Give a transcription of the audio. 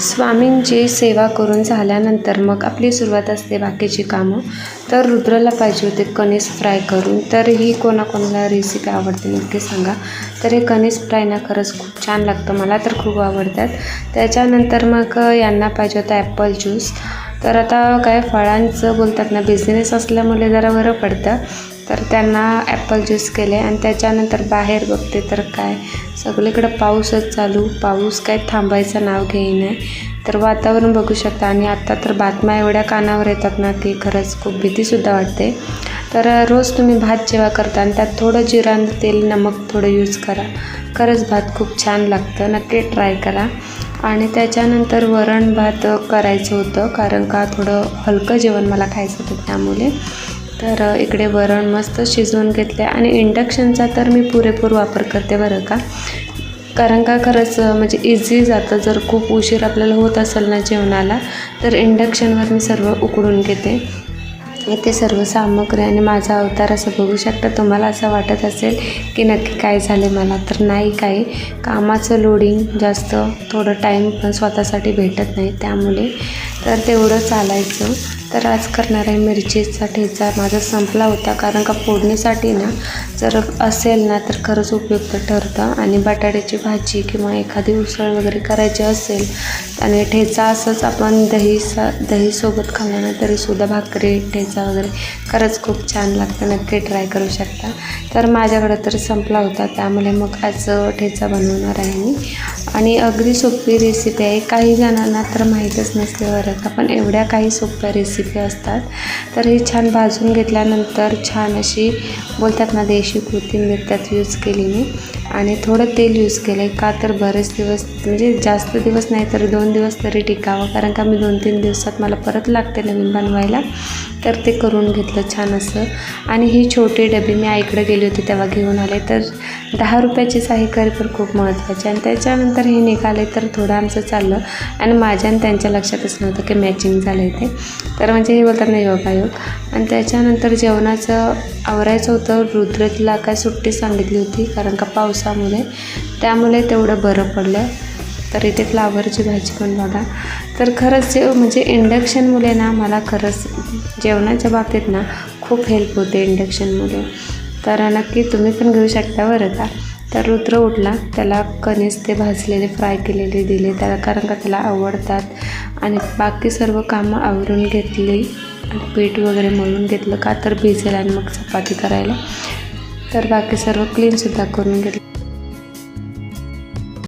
स्वामींची सेवा करून झाल्यानंतर मग आपली सुरुवात असते बाकीची कामं. तर रुद्रला पाहिजे होते कणीस फ्राय करून. तर ही कोणाकोणाला रेसिपी आवडते नक्की सांगा. तर हे कणीस फ्राय ना खरंच खूप छान लागतं, मला तर खूप आवडतात. त्याच्यानंतर मग यांना पाहिजे होता ॲपल ज्यूस. तर आता काय फळांचं बोलतात ना, बिझनेस असल्यामुळे जरा बरं पडतं. तर त्यांना ॲपल ज्यूस केले आणि त्याच्यानंतर बाहेर बघते तर काय सगळीकडं पाऊसच चालू. पाऊस काय थांबायचं नाव घेईना. तर वातावरण बघू शकता. आणि आत्ता तर बातम्या एवढ्या कानावर येतात ना की खरंच खूप भीतीसुद्धा वाटते. तर रोज तुम्ही भात जेव्हा करता आणि त्यात थोडं जिरा, तेल, नमक थोडं यूज करा. खरंच भात खूप छान लागतं, नक्की ट्राय करा. आणि त्याच्यानंतर वरण भात करायचं होतं, कारण का थोडं हलकं जेवण मला खायचं होतं त्यामुळे. तर इकडे वरण मस्त शिजवून घेतले. आणि इंडक्शनचा तर मी पुरेपूर वापर करते बरं का, कारण का खरंच म्हणजे इझी जातं. जर खूप उशीर आपल्याला होत असेल ना जेवणाला, तर इंडक्शनवर मी सर्व उकडून घेते. इथे सर्व सामग्री आणि माझा अवतार असं बघू शकता. तुम्हाला असं वाटत असेल की नक्की काय झाले मला, तर नाही, काही कामाचं लोडिंग जास्त, थोडं टाईम पण स्वतःसाठी भेटत नाही त्यामुळे. तर तेवढं चालायचं. तर आज करणार आहे मिरचीचा ठेचा. माझा संपला होता, कारण का फोडणीसाठी ना जर असेल ना तर खरंच उपयुक्त ठरतं. आणि बटाट्याची भाजी किंवा एखादी उसळ वगैरे करायची असेल आणि ठेचा असंच आपण दहीसोबत खाल्लं ना तरीसुद्धा भाकरी, ठेचा वगैरे खरंच खूप छान लागतं. नक्की ट्राय करू शकता. तर माझ्याकडं तर संपला होता त्यामुळे मग आज ठेचा बनवणार आहे मी. आणि अगदी सोपी रेसिपी आहे. काही जणांना तर माहीतच नसते बरं का, पण एवढ्या काही सोप्या रेसिपी असतात. तर ही छान भाजून घेतल्यानंतर छान अशी बोलतात ना देशी कोथिंबीर त्यात यूज केली मी. आणि थोडं तेल यूज केलं आहे, का तर बरेच दिवस म्हणजे जास्त दिवस नाही तर 2 दिवस तरी टिकावं, कारण का मी 2-3 दिवसात मला परत लागते नवीन बनवायला. तर ते करून घेतलं छान असं. आणि ही छोटी डबी मी आईकडे गेली होती तेव्हा घेऊन आले. तर 10 रुपयाचीच आहे, खरी पण खूप महत्त्वाची. आणि त्याच्यानंतर हे निघाले तर थोडं आमचं चाललं. आणि माझ्या आणि त्यांच्या लक्षातच नव्हतं की मॅचिंग झालं आहे ते. तर म्हणजे हे बोलतात ना योगायोग. आणि त्याच्यानंतर जेवणाचं आवरायचं होतं. रुद्र तिला काय सुट्टी सांगितली होती, कारण का पावसामुळे, त्यामुळे तेवढं बरं पडलं. तर इथे फ्लावरची भाजी पण बघा. तर खरंच म्हणजे इंडक्शनमुळे ना मला खरंच जेवणाच्या बाबतीत ना खूप हेल्प होते इंडक्शनमुळे. तर नक्की तुम्ही पण घेऊ शकता बरं का. तर रुद्र उठला, त्याला कणीस ते भाजलेले फ्राय केलेले दिले त्याला, कारण का त्याला आवडतात. आणि बाकी सर्व कामं आवरून घेतली. पीठ वगैरे मळून घेतलं, का तर भिजेल आणि मग चपाती करायला. तर बाकी सर्व क्लीनसुद्धा करून घेतलं.